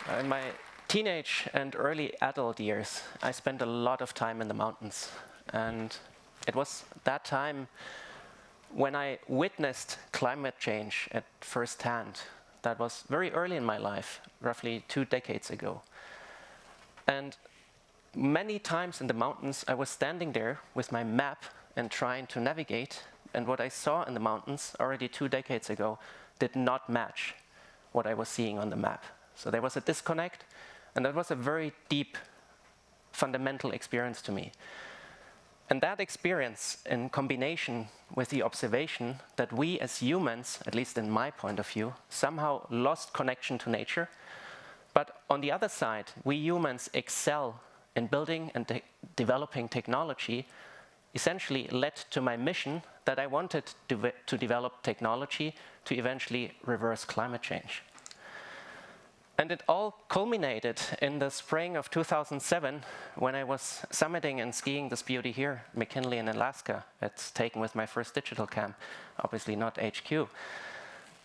In my teenage and early adult years, I spent a lot of time in the mountains. And it was that time when I witnessed climate change at first hand. That was very early in my life, roughly 2 decades ago. And many times in the mountains, I was standing there with my map and trying to navigate. And what I saw in the mountains already 2 decades ago did not match what I was seeing on the map. So there was a disconnect, and that was a very deep, fundamental experience to me. And that experience, in combination with the observation that we as humans, at least in my point of view, somehow lost connection to nature, but on the other side, we humans excel in building and developing technology, essentially led to my mission that I wanted to develop technology to eventually reverse climate change. And it all culminated in the spring of 2007 when I was summiting and skiing this beauty here, McKinley in Alaska. It's taken with my first digital cam, obviously not HQ.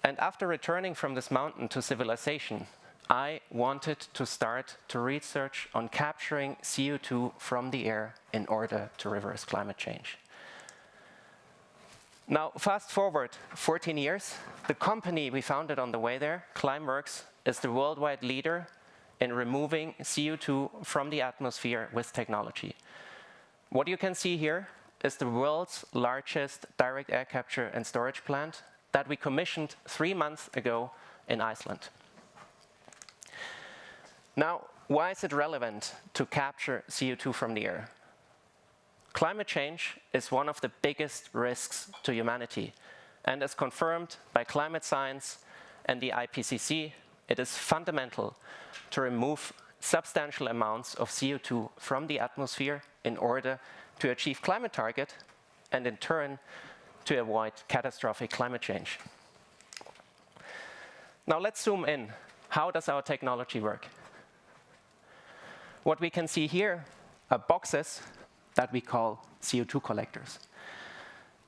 And after returning from this mountain to civilization, I wanted to start to research on capturing CO2 from the air in order to reverse climate change. Now, fast forward 14 years, the company we founded on the way there, Climeworks, is the worldwide leader in removing CO2 from the atmosphere with technology. What you can see here is the world's largest direct air capture and storage plant that we commissioned 3 months ago in Iceland. Now, why is it relevant to capture CO2 from the air? Climate change is one of the biggest risks to humanity, and as confirmed by climate science and the IPCC, it is fundamental to remove substantial amounts of CO2 from the atmosphere in order to achieve climate target and in turn to avoid catastrophic climate change. Now let's zoom in. How does our technology work? What we can see here are boxes that we call CO2 collectors.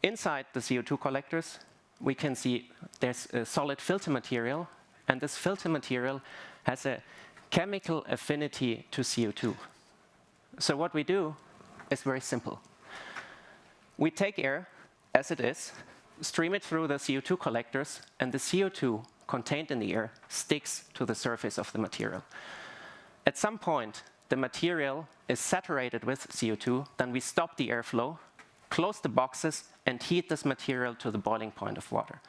Inside the CO2 collectors, we can see there's a solid filter material, and this filter material has a chemical affinity to CO2. So what we do is very simple. We take air as it is, stream it through the CO2 collectors, and the CO2 contained in the air sticks to the surface of the material. At some point, the material is saturated with CO2, then we stop the airflow, close the boxes, and heat this material to the boiling point of water.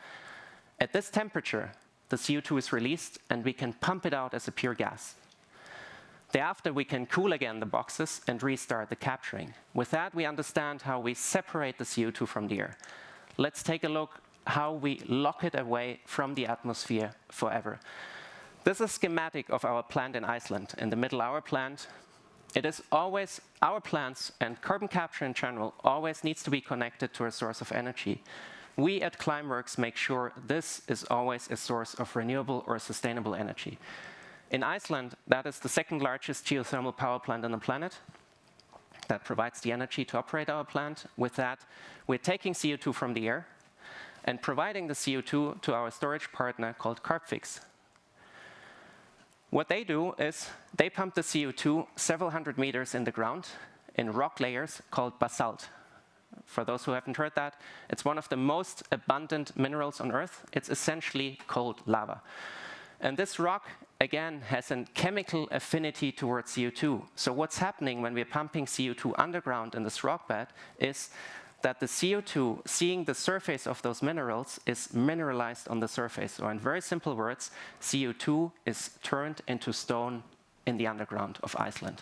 At this temperature, the CO2 is released, and we can pump it out as a pure gas. Thereafter, we can cool again the boxes and restart the capturing. With that, we understand how we separate the CO2 from the air. Let's take a look how we lock it away from the atmosphere forever. This is a schematic of our plant in Iceland. In the middle, our plant. It is always, our plants and carbon capture in general always needs to be connected to a source of energy. We at Climeworks make sure this is always a source of renewable or sustainable energy. In Iceland, that is the second largest geothermal power plant on the planet that provides the energy to operate our plant. With that, we're taking CO2 from the air and providing the CO2 to our storage partner called Carbfix. What they do is they pump the CO2 several hundred meters in the ground in rock layers called basalt. For those who haven't heard that, it's one of the most abundant minerals on Earth. It's essentially cold lava. And this rock, again, has a chemical affinity towards CO2. So what's happening when we're pumping CO2 underground in this rock bed is that the CO2, seeing the surface of those minerals, is mineralized on the surface. Or in very simple words, CO2 is turned into stone in the underground of Iceland.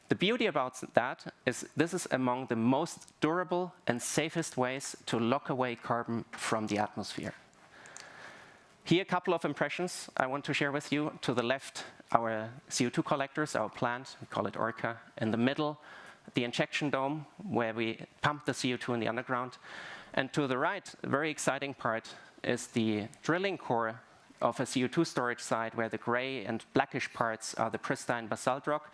The beauty about that is this is among the most durable and safest ways to lock away carbon from the atmosphere. Here, a couple of impressions I want to share with you. To the left, our CO2 collectors, our plant, we call it Orca. In the middle, the injection dome, where we pump the CO2 in the underground. And to the right, a very exciting part is the drilling core of a CO2 storage site, where the gray and blackish parts are the pristine basalt rock,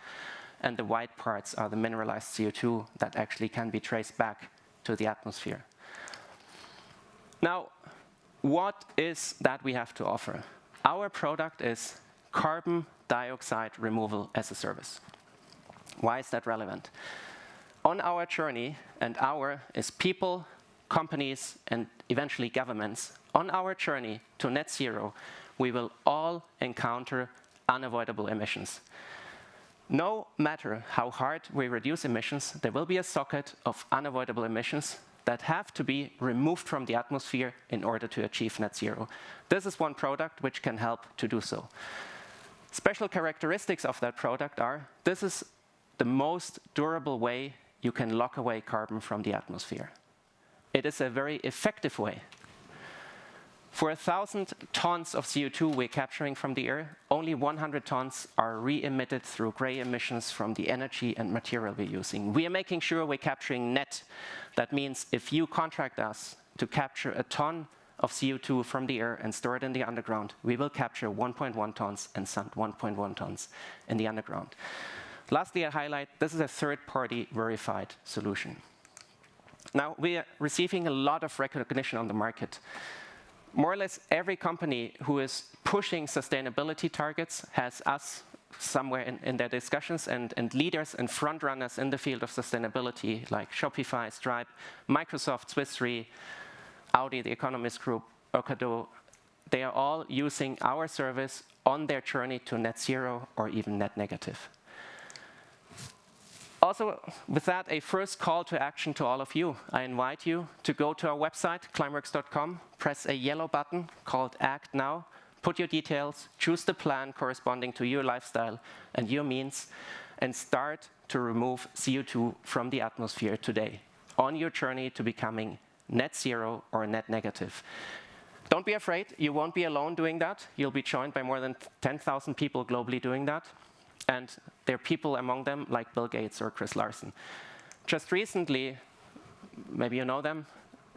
and the white parts are the mineralized CO2 that actually can be traced back to the atmosphere. Now, what is that we have to offer? Our product is carbon dioxide removal as a service. Why is that relevant? On our journey, and our is people, companies, and eventually governments, on our journey to net zero, we will all encounter unavoidable emissions. No matter how hard we reduce emissions, there will be a socket of unavoidable emissions that have to be removed from the atmosphere in order to achieve net zero. This is one product which can help to do so. Special characteristics of that product are, this is the most durable way you can lock away carbon from the atmosphere. It is a very effective way. For 1,000 tons of CO2 we're capturing from the air, only 100 tons are re-emitted through gray emissions from the energy and material we're using. We are making sure we're capturing net. That means if you contract us to capture a ton of CO2 from the air and store it in the underground, we will capture 1.1 tons and send 1.1 tons in the underground. Lastly, I highlight, this is a third-party verified solution. Now, we are receiving a lot of recognition on the market. More or less every company who is pushing sustainability targets has us somewhere in their discussions, and leaders and front runners in the field of sustainability like Shopify, Stripe, Microsoft, Swiss Re, Audi, the Economist Group, Ocado. They are all using our service on their journey to net zero or even net negative. Also, with that, a first call to action to all of you. I invite you to go to our website, climeworks.com, press a yellow button called Act Now, put your details, choose the plan corresponding to your lifestyle and your means, and start to remove CO2 from the atmosphere today on your journey to becoming net zero or net negative. Don't be afraid, you won't be alone doing that. You'll be joined by more than 10,000 people globally doing that. And there are people among them like Bill Gates or Chris Larsen. Just recently, maybe you know them,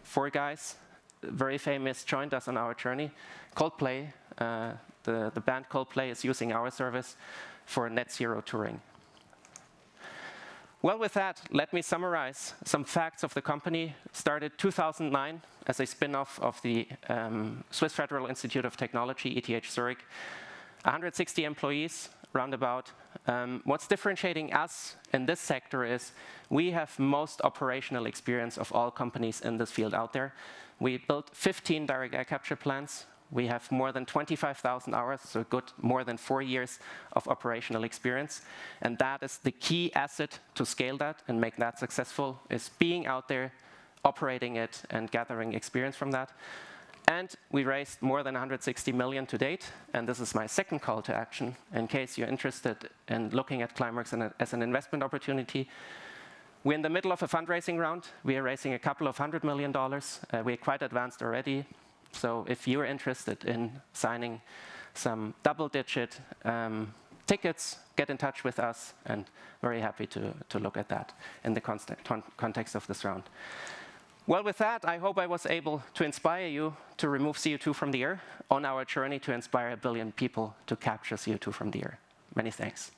4 guys, very famous, joined us on our journey. Coldplay, the band Coldplay is using our service for net zero touring. Well, with that, let me summarize some facts of the company. Started 2009 as a spin-off of the Swiss Federal Institute of Technology, ETH Zurich. 160 employees, roundabout. What's differentiating us in this sector is we have most operational experience of all companies in this field out there. We built 15 direct air capture plants. We have more than 25,000 hours, so good, more than 4 years of operational experience. And that is the key asset to scale that and make that successful, is being out there, operating it, and gathering experience from that. And we raised more than 160 million to date, and this is my second call to action. In case you're interested in looking at Climeworks as an investment opportunity, we're in the middle of a fundraising round. We are raising a couple of $100 million. We're quite advanced already. So if you're interested in signing some double-digit tickets, get in touch with us, and very happy to look at that in the context of this round. Well, with that, I hope I was able to inspire you to remove CO2 from the air on our journey to inspire 1 billion people to capture CO2 from the air. Many thanks.